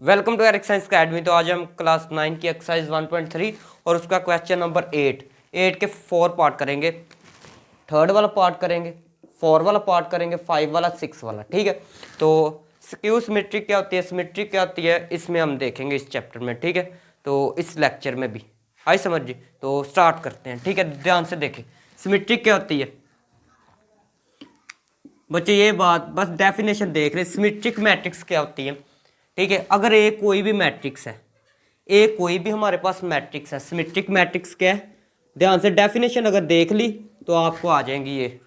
Welcome to Eric science academy. तो आज हम क्लास 9 की एक्सरसाइज 1.3 और उसका क्वेश्चन नंबर 8 के 4 पार्ट करेंगे। थर्ड वाला पार्ट करेंगे, 4 वाला पार्ट करेंगे, 5 वाला, 6 वाला। ठीक है, तो स्क्यू सिमेट्रिक क्या होती है, सिमेट्रिक क्या होती है, इसमें हम देखेंगे इस चैप्टर में। ठीक है, तो इस लेक्चर में भी आई समझ जी। तो स्टार्ट करते हैं। ठीक है, ध्यान से देखें सिमेट्रिक क्या होती है बच्चे। ये बात बस डेफिनेशन देख रहे, सिमेट्रिक मैट्रिक्स क्या होती है। ठीक है, अगर ए कोई भी मैट्रिक्स है, ए कोई भी हमारे पास मैट्रिक्स है, सिमेट्रिक मैट्रिक्स क्या है, ध्यान से डेफिनेशन अगर देख ली तो आपको आ जाएंगी, ये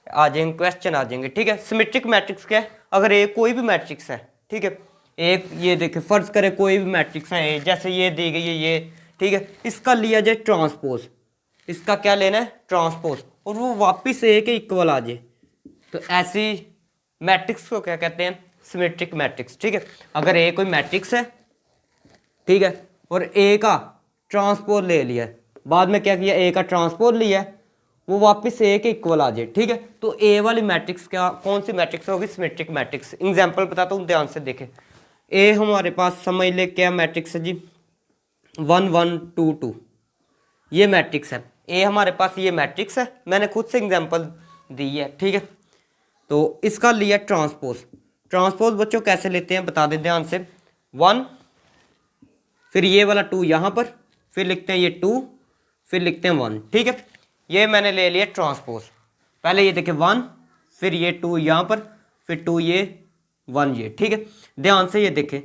आ जाएंगे क्वेश्चन आ जाएंगे। ठीक है, सिमेट्रिक मैट्रिक्स क्या है, अगर ए कोई भी मैट्रिक्स है। ठीक है, एक ये देखे फर्ज करे कोई भी मैट्रिक्स है ए, जैसे ये दी गई है ये। ठीक है, इसका लिया जाए ट्रांसपोज, इसका क्या लेना है ट्रांसपोज, और वो वापिस ए के इक्वल आ जाए, तो ऐसी मैट्रिक्स को क्या कहते हैं, सिमेट्रिक मैट्रिक्स। ठीक है, अगर ए कोई मैट्रिक्स है, ठीक है, और ए का ट्रांसपोज ले लिया है, बाद में क्या किया, ए का ट्रांसपोज लिया है, वो वापस ए के इक्वल आ जाए। ठीक है, तो ए वाली मैट्रिक्स क्या, कौन सी मैट्रिक्स होगी, सिमेट्रिक मैट्रिक्स। एग्जांपल बताता हूँ, ध्यान से देखें। ए हमारे पास समझ ले क्या मैट्रिक्स है जी, 1 1 2 2, ये मैट्रिक्स है। ए हमारे पास ये मैट्रिक्स है, मैंने खुद से एग्जांपल दी है। ठीक है, तो इसका लिया ट्रांसपोज। ट्रांसपोज बच्चों कैसे लेते हैं बता दें ध्यान से, 1, फिर ये वाला 2 यहाँ पर, फिर लिखते हैं ये 2, फिर लिखते हैं 1। ठीक है, ये मैंने ले लिया ट्रांसपोज। पहले ये देखें 1, फिर ये 2 यहाँ पर, फिर 2 ये 1 ये। ठीक है, ध्यान से ये देखें,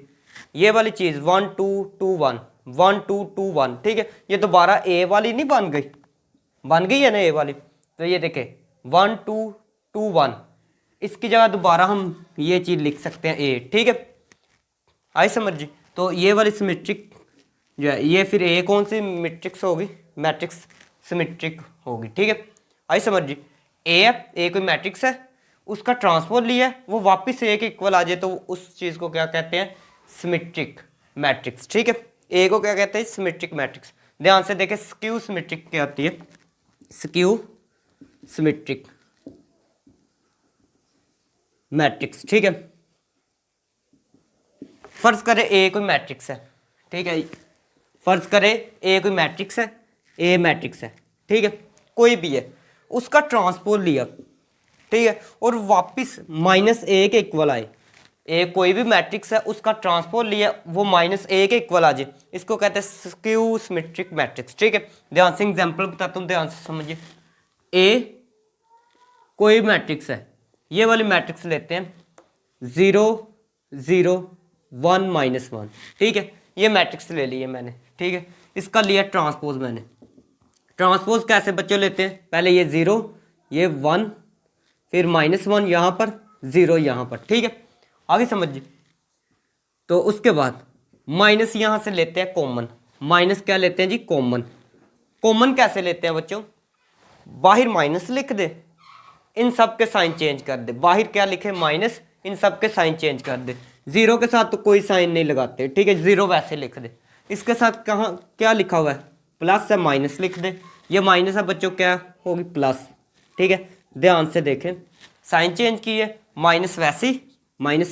ये वाली चीज़ 1 2 2 1 1 2 2 1। ठीक है, ये दोबारा ए वाली नहीं बन गई, बन गई है ना ए वाली। तो ये देखें 1 2 2 1, इसकी जगह दोबारा हम ये चीज़ लिख सकते हैं ए। ठीक है, आई समझ जी। तो ये वाली सिमेट्रिक जो है, ये फिर ए कौन सी मैट्रिक्स होगी, मैट्रिक्स सिमेट्रिक होगी। ठीक है, आई समझ जी। ए है, ए कोई मैट्रिक्स है, उसका ट्रांसपोज लिया है, वो वापस ए के इक्वल आ जाए, तो उस चीज़ को क्या कहते हैं, सिमेट्रिक मैट्रिक्स। ठीक है, ए को क्या कहते हैं, सिमेट्रिक मैट्रिक्स। ध्यान से देखें स्क्यू सिमेट्रिक क्या होती है, स्क्यू सिमेट्रिक मैट्रिक्स। ठीक है, फर्ज करें ए कोई मैट्रिक्स है। ठीक है, फर्ज करें ए कोई मैट्रिक्स है, ए मैट्रिक्स है। ठीक है, कोई भी है, उसका ट्रांसपोज लिया। ठीक है, और वापस माइनस ए के इक्वल आए। ए कोई भी मैट्रिक्स है, उसका ट्रांसपोज लिया, वो माइनस ए के इक्वल आ जाए, इसको कहते हैं स्क्यू सिमेट्रिक मैट्रिक्स। ठीक है, ध्यान से एग्जांपल बताता हूँ, ध्यान से समझिए। ए कोई मैट्रिक्स है, ये वाली मैट्रिक्स लेते हैं 0 0 1 -1। ठीक है, ये मैट्रिक्स ले ली है मैंने। ठीक है, इसका लिया ट्रांसपोज मैंने। ट्रांसपोज कैसे बच्चों लेते हैं, पहले ये 0 ये 1, फिर -1 यहाँ पर, 0 यहाँ पर। ठीक है, आगे समझिए। तो उसके बाद माइनस यहाँ से लेते हैं कॉमन, माइनस क्या लेते हैं जी, कॉमन। कॉमन कैसे लेते हैं बच्चों, बाहर माइनस लिख दे, इन सब के साइन चेंज कर दे, बाहर क्या लिखे माइनस, इन सब के साइन चेंज कर दे। 0 के साथ तो कोई साइन नहीं लगाते। ठीक है, 0 वैसे लिख दे, इसके साथ कहाँ क्या लिखा हुआ है, प्लस है, माइनस लिख दे, ये माइनस है बच्चों, क्या होगी प्लस। ठीक है, ध्यान से देखें, साइन चेंज किए, माइनस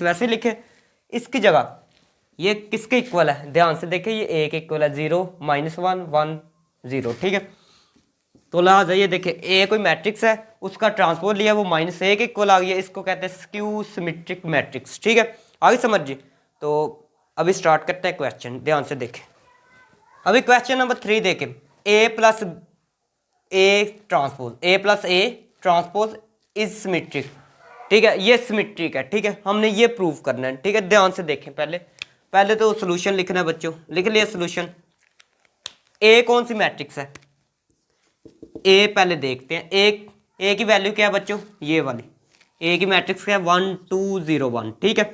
वैसे लिखे, इसकी जगह ये किसके इक्वल है, ध्यान से देखें, ये ए के इक्वल है, 0 -1 1 0। ठीक है, तो लिहाजा ये देखें ए कोई मैट्रिक्स है, उसका ट्रांसपोज लिया, वो माइनस ए के इक्वल आ गया, इसको कहते हैं स्क्यू सिमेट्रिक मैट्रिक्स। ठीक है, आगे समझिए। तो अभी स्टार्ट करते हैं क्वेश्चन, ध्यान से देखें। अभी क्वेश्चन नंबर 3 देखें, A plus A transpose is symmetric. ठीक है, ये सिमेट्रिक है। ठीक है, हमने ये प्रूव करना है। ठीक है, ध्यान से देखें, पहले तो सोल्यूशन लिखना है बच्चों, लिख लिया सोल्यूशन। ए कौन सी मैट्रिक्स है, ए पहले देखते हैं, ए की वैल्यू क्या है बच्चों, ये वाली ए की मैट्रिक्स क्या है, 1 2 0 1। ठीक है,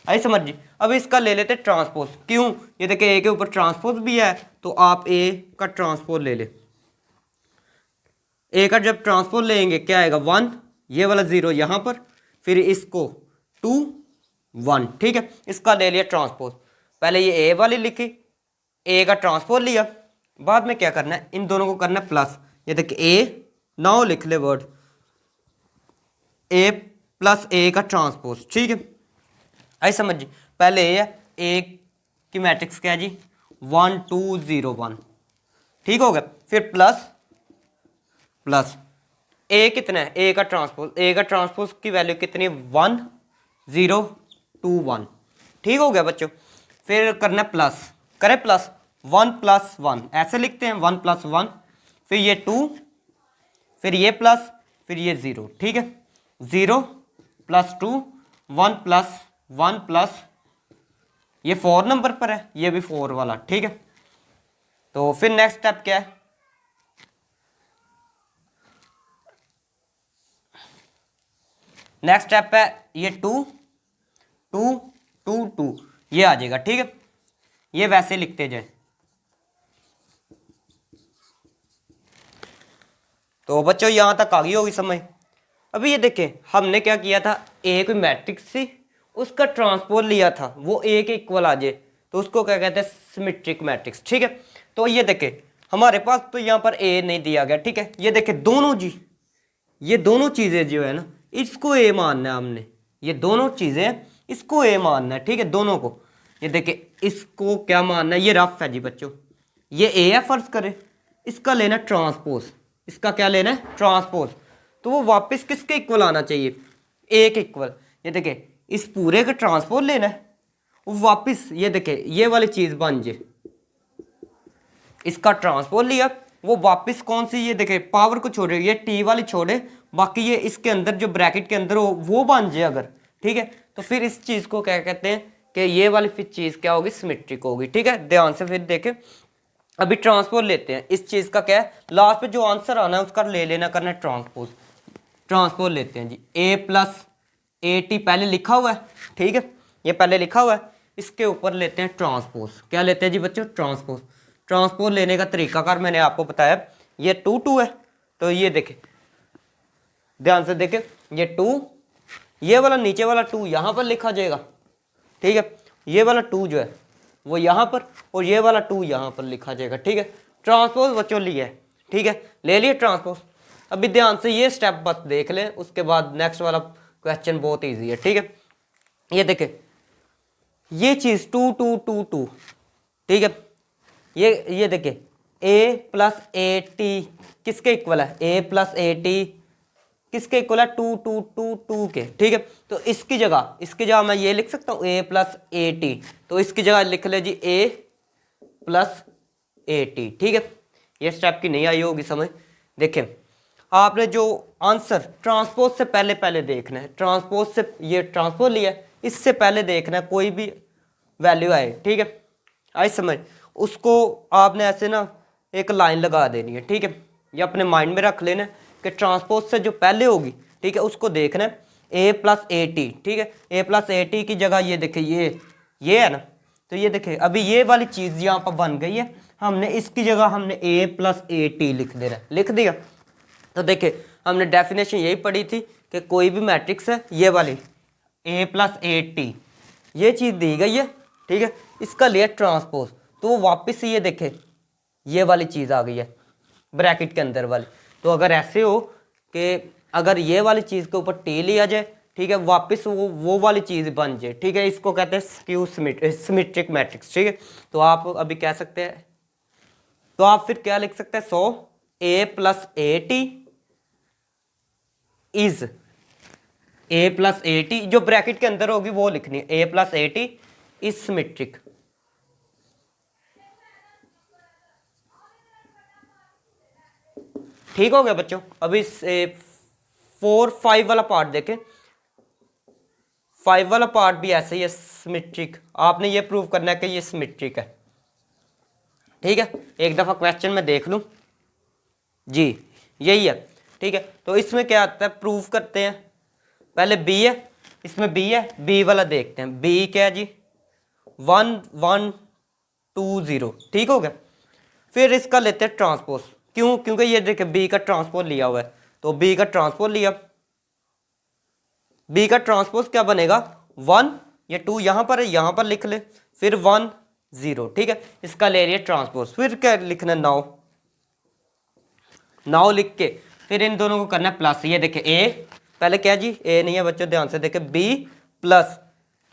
आई समझिए। अब इसका ले लेते हैं ट्रांसपोज, क्यों, ये देखिए ए के ऊपर ट्रांसपोज भी है, तो आप ए का ट्रांसपोज ले ले। ए का जब ट्रांसपोज लेंगे क्या आएगा, 1, ये वाला 0 यहाँ पर, फिर इसको 2 1। ठीक है, इसका ले लिया ट्रांसपोज, पहले ये ए वाली लिखी, ए का ट्रांसपोज लिया, बाद में क्या करना है, इन दोनों को करना है प्लस। ये देखिए ए, नाउ लिख ले वर्ड ए प्लस ए का ट्रांसपोज। ठीक है, आई समझिए, पहले ए है, ए की मैट्रिक्स क्या है जी 1 2 0 1। ठीक हो गया। फिर प्लस प्लस ए कितना है, ए का ट्रांसपोज की वैल्यू कितनी है 1 0 2 1। ठीक हो गया बच्चों। फिर करना प्लस, करें प्लस 1 प्लस 1 ऐसे लिखते हैं 1 प्लस 1, फिर ये 2, फिर ये प्लस, फिर ये 0। ठीक है 0 प्लस 2 1 प्लस 1 प्लस ये 4 नंबर पर है, ये भी 4 वाला। ठीक है तो फिर नेक्स्ट स्टेप क्या है, नेक्स्ट स्टेप है ये 2 2 2 2 ये आ जाएगा। ठीक है ये वैसे लिखते जाए। तो बच्चों यहां तक आ गई होगी समझ। अभी ये देखें हमने क्या किया था, ए कोई मैट्रिक्स थी उसका ट्रांसपोज लिया था, वो ए के इक्वल आ जाए तो उसको क्या कहते हैं सिमेट्रिक मैट्रिक्स। ठीक है तो ये देखें हमारे पास तो यहाँ पर ए नहीं दिया गया। ठीक है ये देखें दोनों जी, ये दोनों चीज़ें जो है ना इसको ए मानना है हमने, ये दोनों चीज़ें इसको ए मानना है। ठीक है दोनों को, ये देखें इसको क्या मानना है, ये रफ है जी बच्चों, ये ए है फर्ज करें, इसका लेना ट्रांसपोज, इसका क्या लेना है ट्रांसपोज, तो वो वापस किसके इक्वल आना चाहिए ए के इक्वल। ये देखें इस पूरे का ट्रांसपोज लेना है, वो वापस ये देखें ये वाली चीज़ बन जाए, इसका ट्रांसपोज लिया वो वापस कौन सी, ये देखें पावर को छोड़े, ये टी वाली छोड़े, बाकी ये इसके अंदर जो ब्रैकेट के अंदर हो वो बन जाए अगर। ठीक है तो फिर इस चीज़ को क्या कहते हैं कि ये वाली फिर चीज़ क्या होगी सिमेट्रिक होगी। ठीक है ध्यान से फिर देखें, अभी ट्रांसपोज लेते हैं, इस चीज़ का क्या है लास्ट पे जो आंसर आना है उसका ले लेना करना है ट्रांसपोज। ट्रांसपोज लेते हैं जी ए प्लस ए टी पहले लिखा हुआ है। ठीक है ये पहले लिखा हुआ है, इसके ऊपर लेते हैं ट्रांसपोज। क्या लेते हैं जी बच्चों ट्रांसपोज। ट्रांसपोज लेने का तरीकाकार मैंने आपको बताया, ये 2 2 है तो ये देखें ध्यान से देखें ये 2, ये वाला नीचे वाला 2 यहाँ पर लिखा जाएगा। ठीक है ये वाला 2 जो है वो यहाँ पर और ये वाला 2 यहाँ पर लिखा जाएगा। ठीक है ट्रांसपोज बच्चों लिया है। ठीक है ले लिए ट्रांसपोज। अभी ध्यान से ये स्टेप बस देख लें, उसके बाद नेक्स्ट वाला क्वेश्चन बहुत ईजी है। ठीक है ये देखें ये चीज़ 2 2 2 2। ठीक है ये देखिए ए प्लस ए टी किसके इक्वल है, ए प्लस ए टी किसके इक्वल है 2 2 2 2 के। ठीक है तो इसकी जगह मैं ये लिख सकता हूँ ए प्लस ए टी, तो इसकी जगह लिख ले जी ए प्लस ए टी। ठीक है ये स्टेप की नहीं आई होगी समझ। देखें आपने जो आंसर ट्रांसपोज से पहले देखना है, ट्रांसपोज से ये ट्रांसपोज लिया है इससे पहले देखना है कोई भी वैल्यू आए। ठीक है आई समझ, उसको आपने ऐसे ना एक लाइन लगा देनी है। ठीक है ये अपने माइंड में रख लेना कि ट्रांसपोज से जो पहले होगी ठीक है उसको देखना है ए प्लस ए टी। ठीक है ए प्लस ए टी की जगह ये देखे ये है ना, तो ये देखे अभी ये वाली चीज़ यहाँ पर बन गई है, हमने इसकी जगह हमने ए प्लस ए टी लिख देना, लिख दिया। तो देखे हमने डेफिनेशन यही पढ़ी थी कि कोई भी मैट्रिक्स है ये वाली ए प्लस ए टी ये चीज़ दी गई है। ठीक है इसका लिया ट्रांसपोज तो वो वापस से ये देखे ये वाली चीज़ आ गई है ब्रैकेट के अंदर वाली। तो अगर ऐसे हो कि अगर ये वाली चीज़ के ऊपर टी लिया जाए ठीक है वापस वो वाली चीज़ बन जाए। ठीक है इसको कहते हैं स्क्यू सिमेट्रिक मैट्रिक्स। ठीक है तो आप अभी कह सकते हैं, तो आप फिर क्या लिख सकते हैं 100 A plus A T is A plus A T, जो ब्रैकेट के अंदर होगी वो लिखनी है A plus A T is symmetric. ठीक हो गया बच्चों। अभी 4 5 वाला पार्ट देखें, 5 वाला पार्ट भी ऐसे ही है सिमेट्रिक, आपने ये प्रूव करना है कि ये सिमेट्रिक है। ठीक है एक दफ़ा क्वेश्चन में देख लूँ जी यही है। ठीक है तो इसमें क्या आता है प्रूव करते हैं, पहले बी है, इसमें बी है, बी वाला देखते हैं। बी क्या है जी 1 1 2 0। ठीक हो गया फिर इसका लेते हैं ट्रांसपोज, क्यों क्योंकि ये देखिए बी का ट्रांसपोज लिया हुआ है, तो बी का ट्रांसपोज लिया, बी का ट्रांसपोज क्या बनेगा 1, ये 2 यहाँ पर है यहाँ पर लिख ले, फिर 1 0। ठीक है इसका ले रही है ट्रांसपोज, फिर क्या लिखना है नाउ लिख के फिर इन दोनों को करना है प्लस। ये देखे ए पहले क्या जी ए नहीं है बच्चों ध्यान से देखे बी प्लस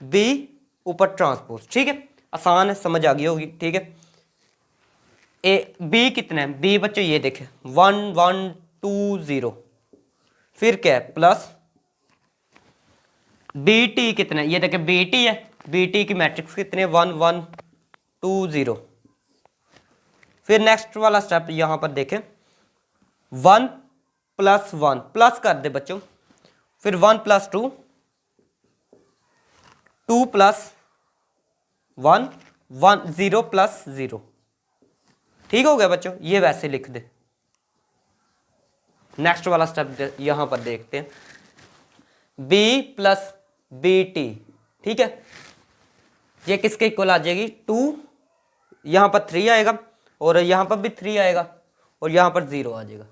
बी ऊपर ट्रांसपोज। ठीक है आसान है, समझ आ गई होगी, ठीक है। ए बी कितना है, बी बच्चों ये देखें 1 1 2 0, फिर क्या है प्लस बी टी कितना है, ये देखें बी टी है, बी टी की मैट्रिक्स कितने 1 1 2 0। फिर नेक्स्ट वाला स्टेप यहां पर देखें 1 प्लस 1 प्लस कर दे बच्चों, फिर 1 प्लस 2 2 प्लस 1 1 0 प्लस 0, ठीक हो गया बच्चों, ये वैसे लिख दे। नेक्स्ट वाला स्टेप यहां पर देखते हैं b प्लस बी टी, ठीक है, ये किसके इक्वल आ जाएगी 2, यहां पर 3 आएगा और यहां पर भी 3 आएगा और यहां पर 0 आ जाएगा,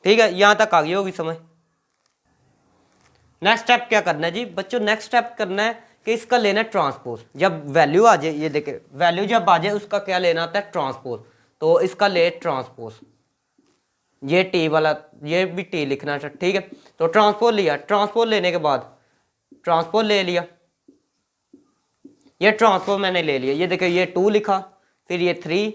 ठीक है, यहां तक आ गई होगी समझ। नेक्स्ट स्टेप क्या करना है जी बच्चों, नेक्स्ट स्टेप करना है कि इसका लेना है ट्रांसपोज, जब वैल्यू आ जाए, ये देखे वैल्यू जब आ जाए उसका क्या लेना आता है ट्रांसपोज, तो इसका ले ट्रांसपोज, ये टी वाला ये भी टी लिखना है, ठीक है। तो ट्रांसपोज लिया, ट्रांसपोज लेने के बाद ट्रांसपोज ले लिया, ये ट्रांसपोज मैंने ले लिया, ये देखिए ये 2 लिखा, फिर ये 3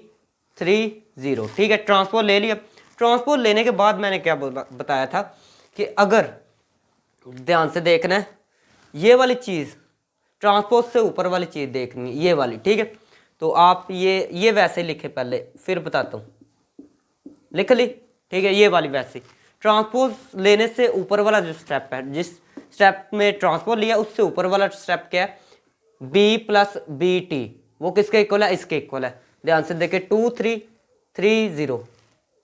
3 0, ठीक है, ट्रांसपोज ले लिया। ट्रांसपोज लेने के बाद मैंने क्या बताया था कि अगर ध्यान से देखना है ये वाली चीज़ ट्रांसपोज से ऊपर वाली चीज़ देखनी है, ये वाली, ठीक है। तो आप ये वैसे लिखे पहले, फिर बताता हूँ, लिख ली, ठीक है, ये वाली वैसे ट्रांसपोज लेने से ऊपर वाला जो स्टेप है, जिस स्टेप में ट्रांसपोज लिया उससे ऊपर वाला स्टेप क्या है b प्लस बी टी, वो किसके इक्वल है, इसके इक्वल है। ध्यान से देखे 2 3 3 0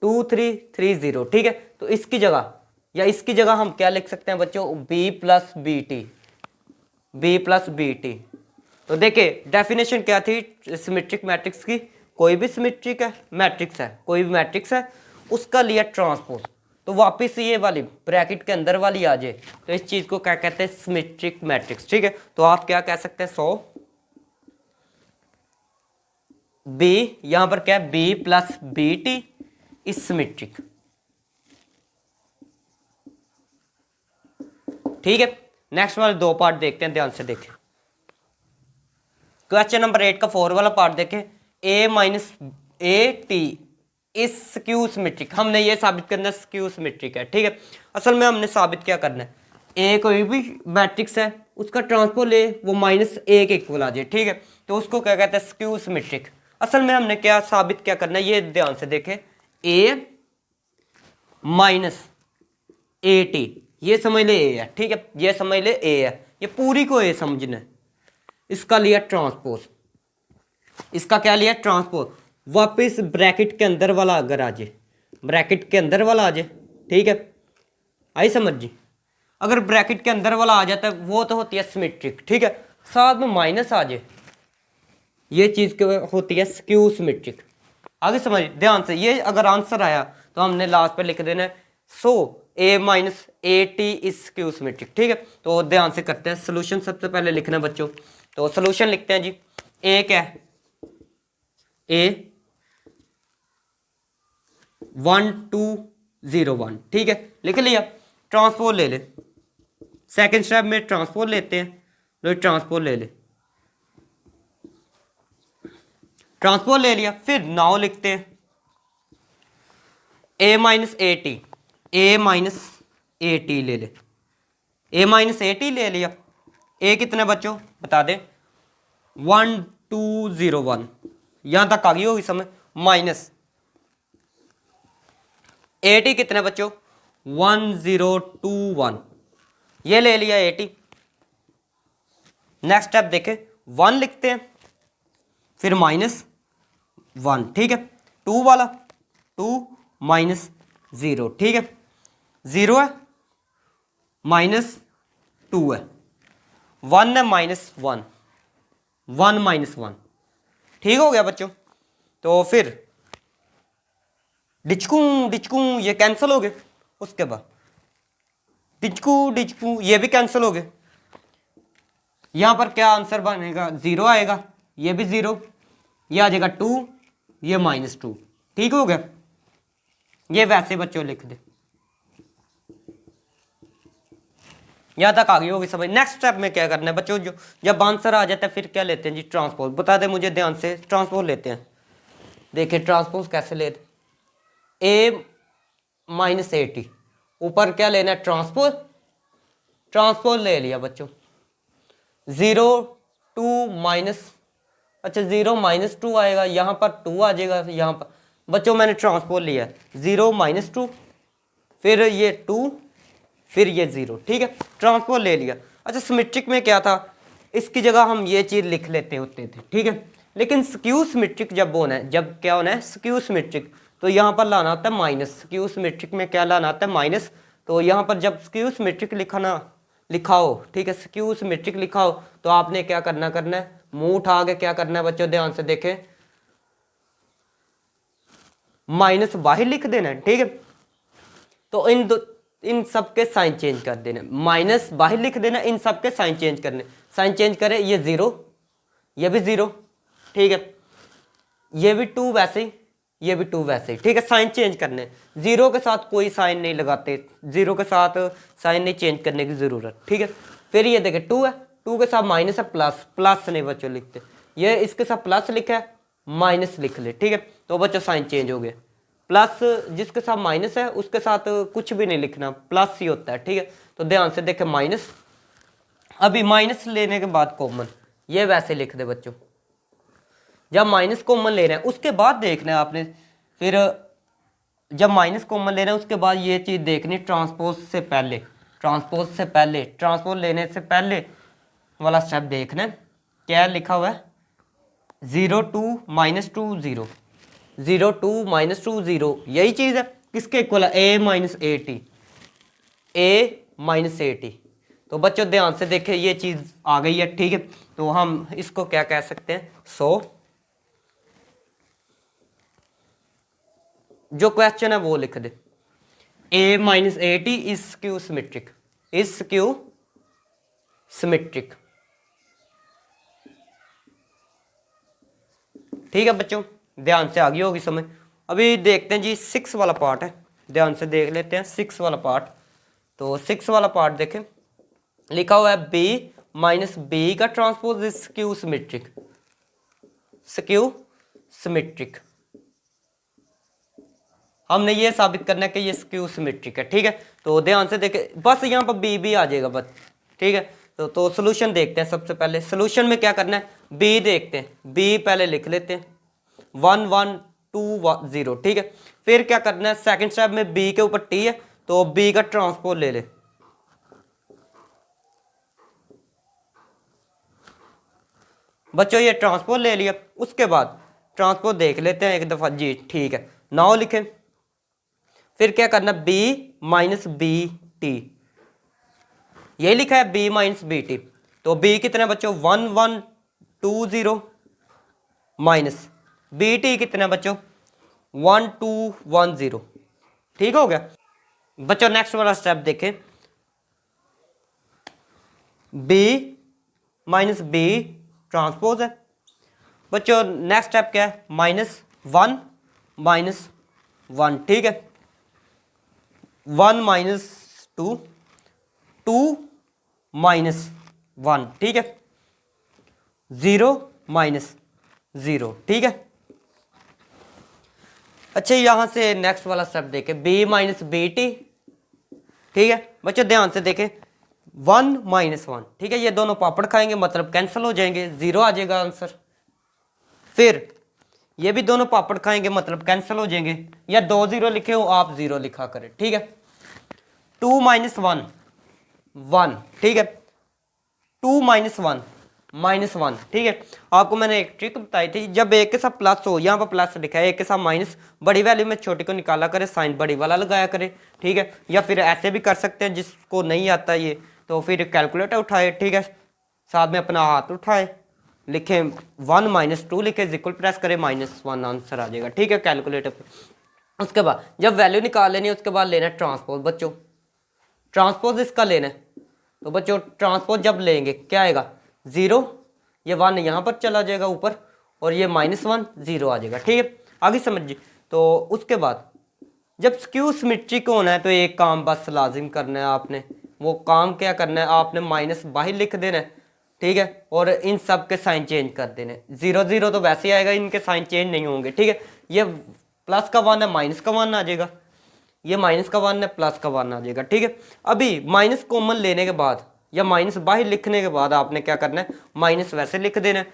2 3 3 0, ठीक है। तो इसकी जगह या इसकी जगह हम क्या लिख सकते हैं बच्चों b plus B T, B plus B T. तो देखिए डेफिनेशन क्या थी सिमेट्रिक मैट्रिक्स की, कोई भी सिमेट्रिक है मैट्रिक्स है, कोई भी मैट्रिक्स है उसका लिया ट्रांसपोज, तो वापस ये वाली ब्रैकेट के अंदर वाली आ जाए, तो इस चीज को क्या कहते हैं सिमेट्रिक मैट्रिक्स, ठीक है। तो आप क्या कह सकते हैं 100 बी, यहां पर क्या है B plus B T is symmetric, ठीक है। नेक्स्ट वाले 2 पार्ट देखते हैं, ध्यान से देखें। क्वेश्चन नंबर 8 का 4 वाला पार्ट देखें, a माइनस ए टी इस स्क्यू सिमेट्रिक, हमने ये साबित करना है स्क्यू सिमेट्रिक है, ठीक है। असल में हमने साबित क्या करना है, ए कोई भी मैट्रिक्स है उसका ट्रांसपोज ले वो -a के इक्वल आ जाए, ठीक है, तो उसको क्या कहते हैं स्क्यू सिमेट्रिक। असल में हमने क्या साबित क्या करना है, ये ध्यान से देखें a माइनस ए टी, ये समझ ले a है, ठीक है, ये समझ ले a है, ये पूरी को a समझना है, इसका लिया ट्रांसपोज, इसका क्या लिया ट्रांसपोज, वापस ब्रैकेट के अंदर वाला अगर आ जाए, ब्रैकेट के अंदर वाला आ जाए, ठीक है, आई समझ जी। अगर ब्रैकेट के अंदर वाला आ जाता है वो तो होती है सिमेट्रिक, ठीक है, साथ में माइनस आ जाए ये चीज़ होती है स्क्यू सिमेट्रिक। आगे समझ ध्यान से, ये अगर आंसर आया तो हमने लास्ट पे लिख देना है सो a minus A T is skew symmetric, ठीक है। तो ध्यान से करते हैं सोल्यूशन, सबसे पहले लिखना है बच्चों, तो सोल्यूशन लिखते हैं जी, a क्या है a 1 2 0 1, ठीक है, लिख लिया। ट्रांसपोज ले ले, सेकंड स्टेप में ट्रांसपोज लेते हैं, तो ट्रांसपोज ले ले, ट्रांसपोज ले लिया, फिर नाउ लिखते हैं a minus A T, a minus A T ले ले, a माइनस ए टी ले लिया, a कितने बच्चों बता दे 1 2 0 1, यहां तक आ गई होगी समझ, माइनस ए टी कितने बच्चों 1 0 2 1, ये ले लिया ए टी। नेक्स्ट स्टेप देखें 1 लिखते हैं, फिर -1, ठीक है, 2 वाला 2 -0, ठीक है, 0 है -2 है, 1 है -1 1 -1, ठीक हो गया बच्चों। तो फिर डिचकू ये कैंसिल हो गए, उसके बाद डिचकू ये भी कैंसिल हो गए, यहां पर क्या आंसर बनेगा 0 आएगा, ये भी 0, ये आ जाएगा 2, ये -2, ठीक हो गया। ये वैसे बच्चों लिख दे, यहाँ तक आ गई होगी समझ। नेक्स्ट स्टेप में क्या करना है बच्चों, जो जब आंसर आ जाता है फिर क्या लेते हैं जी, ट्रांसपोज। बता दें मुझे ध्यान से, ट्रांसपोज लेते हैं। देखिए ट्रांसपोज कैसे लेते, ए माइनस ए टी, ऊपर क्या लेना है ट्रांसपोज, ट्रांसपोज ले लिया बच्चों। 0 2 माइनस, अच्छा 0 माइनस 2 आएगा, यहाँ पर 2 आ जाएगा, यहाँ पर बच्चों मैंने ट्रांसपोज लिया 0 माइनस 2, फिर ये 2, फिर ये 0, ठीक है, ट्रांसपोज ले लिया। अच्छा सिमेट्रिक में क्या था, इसकी जगह हम ये चीज़ लिख लेते होते थे, ठीक है। लेकिन स्क्यू सिमेट्रिक जब होना है, जब क्या होना है स्क्यू सिमेट्रिक, तो यहाँ पर लाना होता है माइनस। स्क्यू सिमेट्रिक में क्या लाना आता है माइनस। तो यहाँ पर जब स्क्यू सिमेट्रिक लिखा हो, ठीक है, स्क्यू सिमेट्रिक लिखा हो, तो आपने क्या करना है, मुंह उठा के क्या करना है बच्चों, ध्यान से देखें, माइनस बाहर लिख देना है, ठीक है। तो इन सब के साइन चेंज कर देना, माइनस बाहर लिख देना, इन सब के साइन चेंज करने, साइन चेंज करें, ये 0, ये भी 0, ठीक है, ये भी 2 वैसे ही, ये भी 2 वैसे ही, ठीक है, साइन चेंज करने। 0 के साथ कोई साइन नहीं लगाते, 0 के साथ साइन नहीं चेंज करने की ज़रूरत, ठीक है। फिर ये देखें 2 है, 2 के साथ माइनस है, प्लस, प्लस नहीं बच्चों लिखते, ये इसके साथ प्लस लिखा है, माइनस लिख ले, ठीक है। तो बच्चों साइन चेंज हो गया, प्लस जिसके साथ माइनस है उसके साथ कुछ भी नहीं लिखना, प्लस ही होता है, ठीक है। तो ध्यान से देखें माइनस, अभी माइनस लेने के बाद कॉमन, ये वैसे लिख दे बच्चों। जब माइनस कॉमन ले रहे हैं उसके बाद देखना है आपने, फिर जब माइनस कॉमन ले रहे हैं उसके बाद ये चीज़ देखनी ट्रांसपोज से पहले, ट्रांसपोज से पहले, ट्रांसपोज लेने से पहले वाला स्टेप देखना है, क्या लिखा हुआ है 0 2 माइनस 2 0, 0 2 माइनस 2 0, यही चीज़ है, किसके इक्वल है, A minus A T, A minus A T. तो बच्चों ध्यान से देखें ये चीज़ आ गई है, ठीक है। तो हम इसको क्या कह सकते हैं, जो क्वेश्चन है वो लिख दे, A minus A T is skew symmetric, is skew symmetric, ठीक है बच्चों, ध्यान से आ गई होगी समझ। अभी देखते हैं जी 6 वाला पार्ट है, ध्यान से देख लेते हैं 6 वाला पार्ट। तो 6 वाला पार्ट देखें, लिखा हुआ है बी माइनस बी का transpose is skew symmetric, skew symmetric. हमने ये साबित करना है कि ये स्क्यू सिमेट्रिक है, ठीक है। तो ध्यान से देखें, बस यहाँ पर बी भी आ जाएगा बस, ठीक है। तो सोल्यूशन देखते हैं, सबसे पहले सोल्यूशन में क्या करना है, बी देखते हैं, बी पहले लिख लेते हैं 1 1 2 0, ठीक है। फिर क्या करना है, सेकंड स्टेप में बी के ऊपर टी है, तो बी का ट्रांसपोज ले ले, बच्चों ये ट्रांसपोज ले लिया। उसके बाद ट्रांसपोज देख लेते हैं एक दफा जी, ठीक है, नाउ लिखें। फिर क्या करना, बी माइनस बी टी, ये लिखा है बी माइनस बी टी। तो बी कितना बच्चों 1 1 2 0 माइनस बी टी कितना बच्चों 1 2 1 0, ठीक हो गया बच्चों। नेक्स्ट वाला स्टेप देखें, बी माइनस बी ट्रांसपोज है बच्चों। नेक्स्ट स्टेप क्या है, -1 -1, ठीक है, 1 माइनस 2 2 माइनस 1, ठीक है, 0 माइनस 0, ठीक है। अच्छा यहां से नेक्स्ट वाला स्टेप देखें, b माइनस बी टी, ठीक है बच्चों, ध्यान से देखें 1 -1, ठीक है, ये दोनों पापड़ खाएंगे मतलब कैंसिल हो जाएंगे, 0 आ जाएगा आंसर। फिर ये भी दोनों पापड़ खाएंगे मतलब कैंसिल हो जाएंगे, या 2 0 लिखे हो आप 0 लिखा करें, ठीक है। 2 -1 1, ठीक है, 2 -1 -1, ठीक है। आपको मैंने एक ट्रिक बताई थी, जब एक के साथ प्लस हो, यहाँ पर प्लस लिखा है, एक के साथ माइनस, बड़ी वैल्यू में छोटी को निकाला करे, साइन बड़ी वाला लगाया करे, ठीक है। या फिर ऐसे भी कर सकते हैं, जिसको नहीं आता ये तो फिर कैलकुलेटर उठाए, ठीक है, साथ में अपना हाथ उठाए, लिखे 1 -2 लिखे, इक्वल प्रेस करे, -1 आंसर आ जाएगा, ठीक है, कैलकुलेटर पर। उसके बाद जब वैल्यू निकाल लेनी है उसके बाद लेना है ट्रांसपोज बच्चों, ट्रांसपोज इसका लेना है। तो बच्चों ट्रांसपोज जब लेंगे क्या आएगा 0, ये 1 यहाँ पर चला जाएगा ऊपर, और ये -1 0 आ जाएगा, ठीक है, आगे समझिए। तो उसके बाद जब स्क्यू सिमेट्रिक होना है तो एक काम बस लाजिम करना है आपने, वो काम क्या करना है, आपने माइनस बाहर लिख देना है, ठीक है, और इन सब के साइन चेंज कर देने। 0 0 तो वैसे ही आएगा, इनके साइन चेंज नहीं होंगे, ठीक है। ये प्लस का 1 है, माइनस का 1 आ जाएगा, ये माइनस का 1 है, प्लस का 1 आ जाएगा, ठीक है। अभी माइनस कॉमन लेने के बाद या माइनस बाहर लिखने के बाद आपने क्या करना है, माइनस वैसे लिख देना है।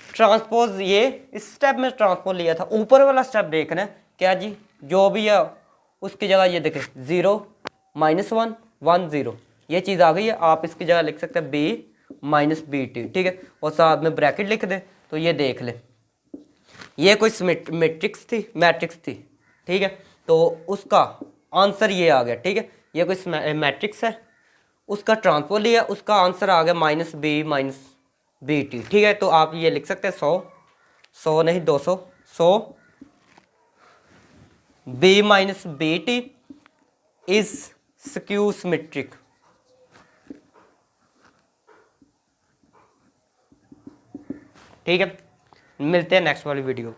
ट्रांसपोज, ये इस स्टेप में ट्रांसपोज लिया था, ऊपर वाला स्टेप देखना है क्या जी, जो भी है उसकी जगह ये देखें 0 -1 1 0, ये चीज़ आ गई है। आप इसकी जगह लिख सकते हैं b-bt, ठीक है, और साथ में ब्रैकेट लिख दें। तो ये देख ले, ये कोई मैट्रिक्स थी, ठीक है, तो उसका आंसर ये आ गया, ठीक है। ये कोई मैट्रिक्स है, उसका ट्रांसपोज लिया, उसका आंसर आ गया -b-bt, ठीक है। तो आप ये लिख सकते हैं 100 नहीं 200, 100 b-bt इज स्क्यू सिमेट्रिक। ठीक है, मिलते हैं नेक्स्ट वाली वीडियो।